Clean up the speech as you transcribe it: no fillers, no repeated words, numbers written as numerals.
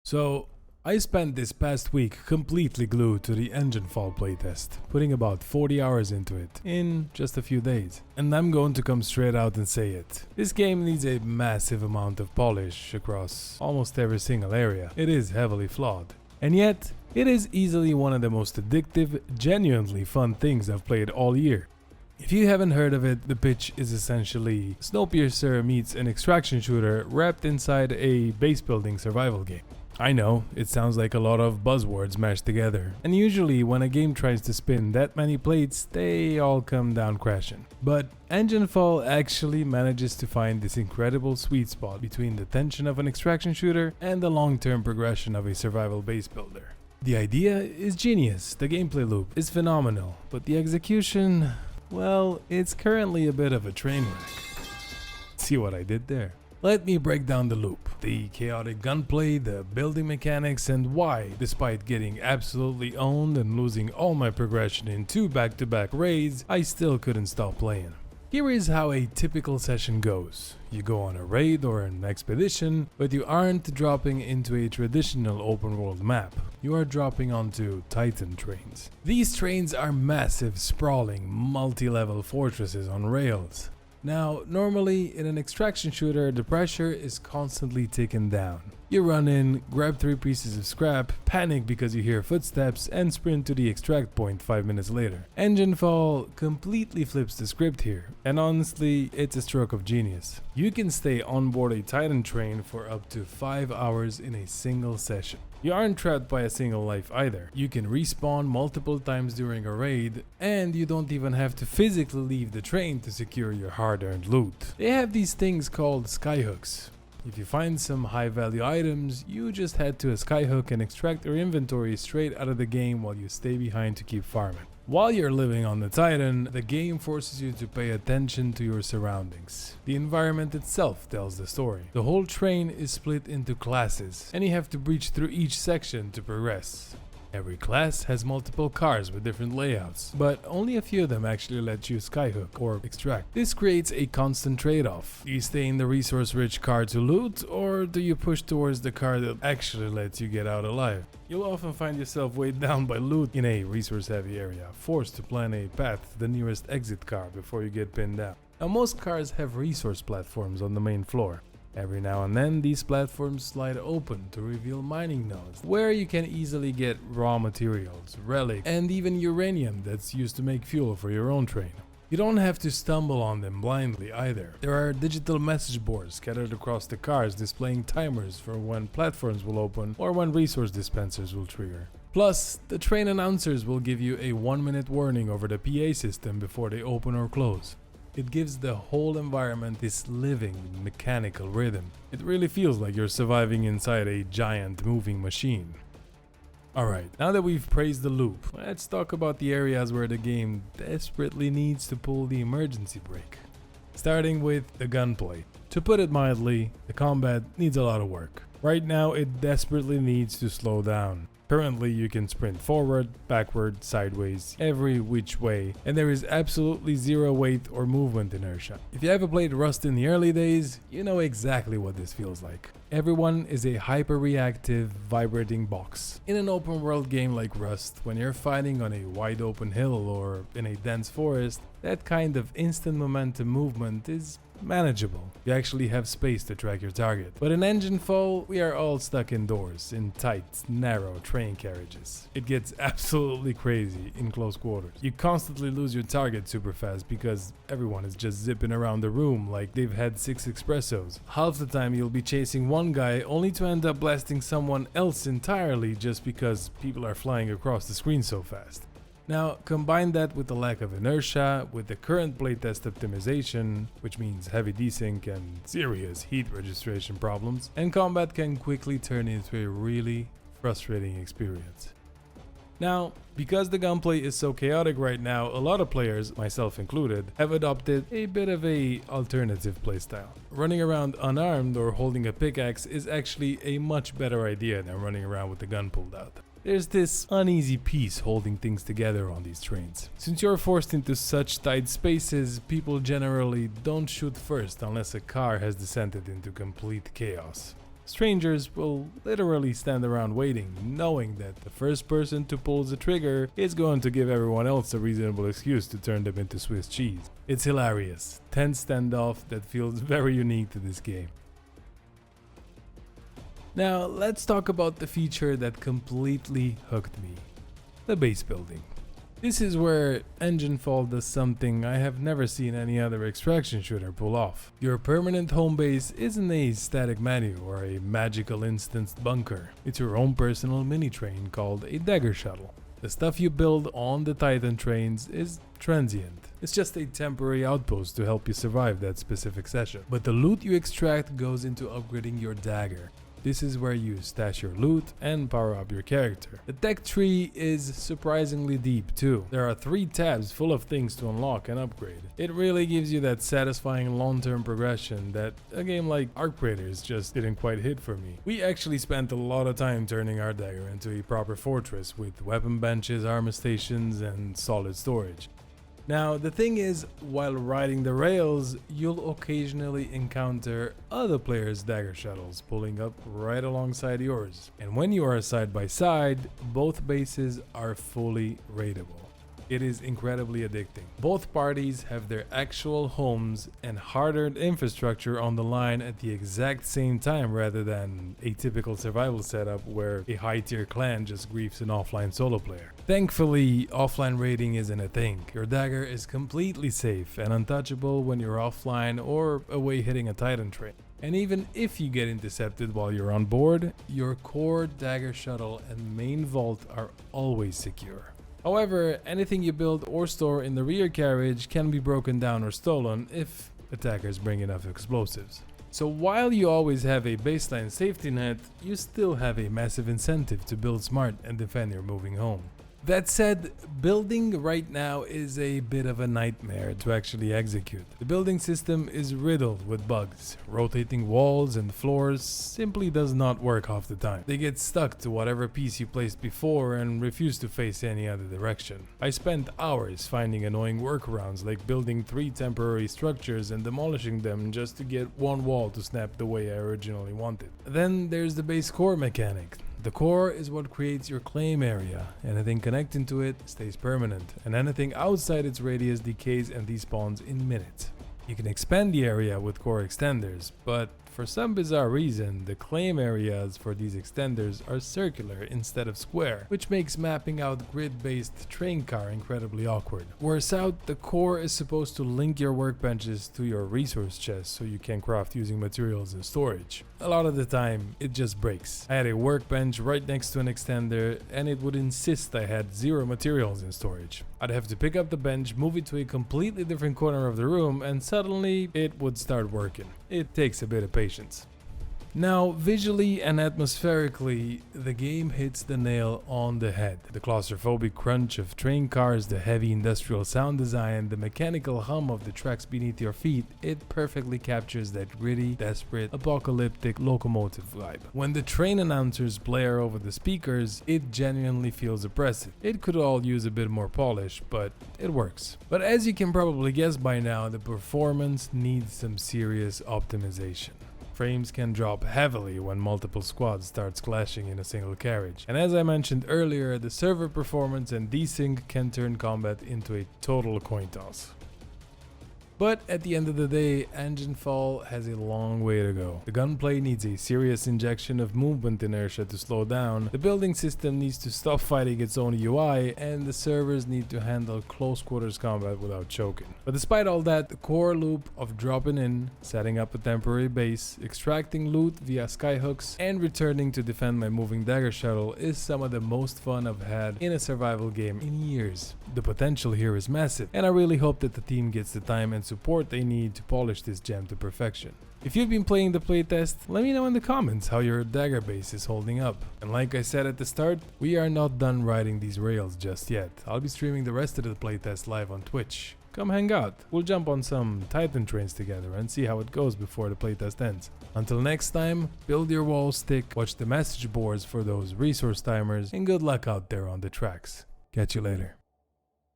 So, I spent this past week completely glued to the Enginefall Playtest, putting about 40 hours into it in just a few days. And I'm going to come straight out and say it. This game needs a massive amount of polish across almost every single area. It is heavily flawed. And yet, it is easily one of the most addictive, genuinely fun things I've played all year. If you haven't heard of it, the pitch is essentially Snowpiercer meets an extraction shooter wrapped inside a base building survival game. I know, it sounds like a lot of buzzwords mashed together, and usually when a game tries to spin that many plates, they all come down crashing. But Enginefall actually manages to find this incredible sweet spot between the tension of an extraction shooter and the long-term progression of a survival base builder. The idea is genius, the gameplay loop is phenomenal, but the execution, well, it's currently a bit of a train wreck. See what I did there? Let me break down the loop, the chaotic gunplay, the building mechanics, and why, despite getting absolutely owned and losing all my progression in 2 back-to-back raids, I still couldn't stop playing. Here is how a typical session goes. You go on a raid or an expedition, but you aren't dropping into a traditional open world map. You are dropping onto Titan trains. These trains are massive, sprawling, multi-level fortresses on rails. Now, normally in an extraction shooter, the pressure is constantly taken down. You run in, grab 3 pieces of scrap, panic because you hear footsteps, and sprint to the extract point 5 minutes later. Enginefall completely flips the script here, and honestly, it's a stroke of genius. You can stay on board a Titan train for up to 5 hours in a single session. You aren't trapped by a single life either. You can respawn multiple times during a raid, and you don't even have to physically leave the train to secure your hard-earned loot. They have these things called skyhooks. If you find some high-value items, you just head to a skyhook and extract your inventory straight out of the game while you stay behind to keep farming. While you're living on the Titan, the game forces you to pay attention to your surroundings. The environment itself tells the story. The whole train is split into classes, and you have to breach through each section to progress. Every class has multiple cars with different layouts, but only a few of them actually let you skyhook or extract. This creates a constant trade-off. Do you stay in the resource-rich car to loot, or do you push towards the car that actually lets you get out alive? You'll often find yourself weighed down by loot in a resource-heavy area, forced to plan a path to the nearest exit car before you get pinned down. Now, most cars have resource platforms on the main floor. Every now and then, these platforms slide open to reveal mining nodes, where you can easily get raw materials, relics, and even uranium that's used to make fuel for your own train. You don't have to stumble on them blindly either. There are digital message boards scattered across the cars displaying timers for when platforms will open or when resource dispensers will trigger. Plus, the train announcers will give you a 1-minute warning over the PA system before they open or close. It gives the whole environment this living, mechanical rhythm. It really feels like you're surviving inside a giant moving machine. Alright, now that we've praised the loop, let's talk about the areas where the game desperately needs to pull the emergency brake. Starting with the gunplay. To put it mildly, the combat needs a lot of work. Right now, it desperately needs to slow down. Currently, you can sprint forward, backward, sideways, every which way, and there is absolutely zero weight or movement inertia. If you ever played Rust in the early days, you know exactly what this feels like. Everyone is a hyper-reactive, vibrating box. In an open world game like Rust, when you're fighting on a wide open hill or in a dense forest, that kind of instant momentum movement is manageable. You actually have space to track your target. But in Enginefall, we are all stuck indoors, in tight, narrow train carriages. It gets absolutely crazy in close quarters. You constantly lose your target super fast because everyone is just zipping around the room like they've had 6 espressos. Half the time you'll be chasing one guy only to end up blasting someone else entirely just because people are flying across the screen so fast. Now, combine that with the lack of inertia, with the current playtest optimization, which means heavy desync and serious heat registration problems, and combat can quickly turn into a really frustrating experience. Now, because the gunplay is so chaotic right now, a lot of players, myself included, have adopted a bit of a alternative playstyle. Running around unarmed or holding a pickaxe is actually a much better idea than running around with the gun pulled out. There's this uneasy peace holding things together on these trains. Since you're forced into such tight spaces, people generally don't shoot first unless a car has descended into complete chaos. Strangers will literally stand around waiting, knowing that the first person to pull the trigger is going to give everyone else a reasonable excuse to turn them into Swiss cheese. It's hilarious. Tense standoff that feels very unique to this game. Now let's talk about the feature that completely hooked me. The base building. This is where Enginefall does something I have never seen any other extraction shooter pull off. Your permanent home base isn't a static menu or a magical instanced bunker. It's your own personal mini train called a Dagger shuttle. The stuff you build on the Titan trains is transient. It's just a temporary outpost to help you survive that specific session. But the loot you extract goes into upgrading your Dagger. This is where you stash your loot and power up your character. The tech tree is surprisingly deep too. There are 3 tabs full of things to unlock and upgrade. It really gives you that satisfying long-term progression that a game like Arc Raiders just didn't quite hit for me. We actually spent a lot of time turning our Dagger into a proper fortress with weapon benches, armor stations, and solid storage. Now, the thing is, while riding the rails, you'll occasionally encounter other players' Dagger shuttles pulling up right alongside yours. And when you are side by side, both bases are fully raidable. It is incredibly addicting. Both parties have their actual homes and hard-earned infrastructure on the line at the exact same time, rather than a typical survival setup where a high-tier clan just griefs an offline solo player. Thankfully, offline raiding isn't a thing. Your Dagger is completely safe and untouchable when you're offline or away hitting a Titan train. And even if you get intercepted while you're on board, your core Dagger shuttle and main vault are always secure. However, anything you build or store in the rear carriage can be broken down or stolen if attackers bring enough explosives. So while you always have a baseline safety net, you still have a massive incentive to build smart and defend your moving home. That said, building right now is a bit of a nightmare to actually execute. The building system is riddled with bugs. Rotating walls and floors simply does not work half the time. They get stuck to whatever piece you placed before and refuse to face any other direction. I spent hours finding annoying workarounds like building 3 temporary structures and demolishing them just to get one wall to snap the way I originally wanted. Then there's the base core mechanic. The core is what creates your claim area. Anything connecting to it stays permanent, and anything outside its radius decays and despawns in minutes. You can expand the area with core extenders, but for some bizarre reason, the claim areas for these extenders are circular instead of square, which makes mapping out grid-based train car incredibly awkward. Worse out, the core is supposed to link your workbenches to your resource chest so you can craft using materials and storage. A lot of the time, it just breaks. I had a workbench right next to an extender, and it would insist I had 0 materials in storage. I'd have to pick up the bench, move it to a completely different corner of the room, and suddenly it would start working. It takes a bit of patience. Now, visually and atmospherically, the game hits the nail on the head. The claustrophobic crunch of train cars, the heavy industrial sound design, the mechanical hum of the tracks beneath your feet, it perfectly captures that gritty, desperate, apocalyptic locomotive vibe. When the train announcers blare over the speakers, it genuinely feels oppressive. It could all use a bit more polish, but it works. But as you can probably guess by now, the performance needs some serious optimization. Frames can drop heavily when multiple squads starts clashing in a single carriage. And as I mentioned earlier, the server performance and desync can turn combat into a total coin toss. But at the end of the day, Enginefall has a long way to go. The gunplay needs a serious injection of movement inertia to slow down, the building system needs to stop fighting its own UI, and the servers need to handle close quarters combat without choking. But despite all that, the core loop of dropping in, setting up a temporary base, extracting loot via skyhooks, and returning to defend my moving Dagger shuttle is some of the most fun I've had in a survival game in years. The potential here is massive, and I really hope that the team gets the time and support they need to polish this gem to perfection. If you've been playing the playtest, let me know in the comments how your Dagger base is holding up. And like I said at the start, we are not done riding these rails just yet. I'll be streaming the rest of the playtest live on Twitch. Come hang out, we'll jump on some Titan trains together and see how it goes before the playtest ends. Until next time, build your wall stick, watch the message boards for those resource timers, and good luck out there on the tracks. Catch you later.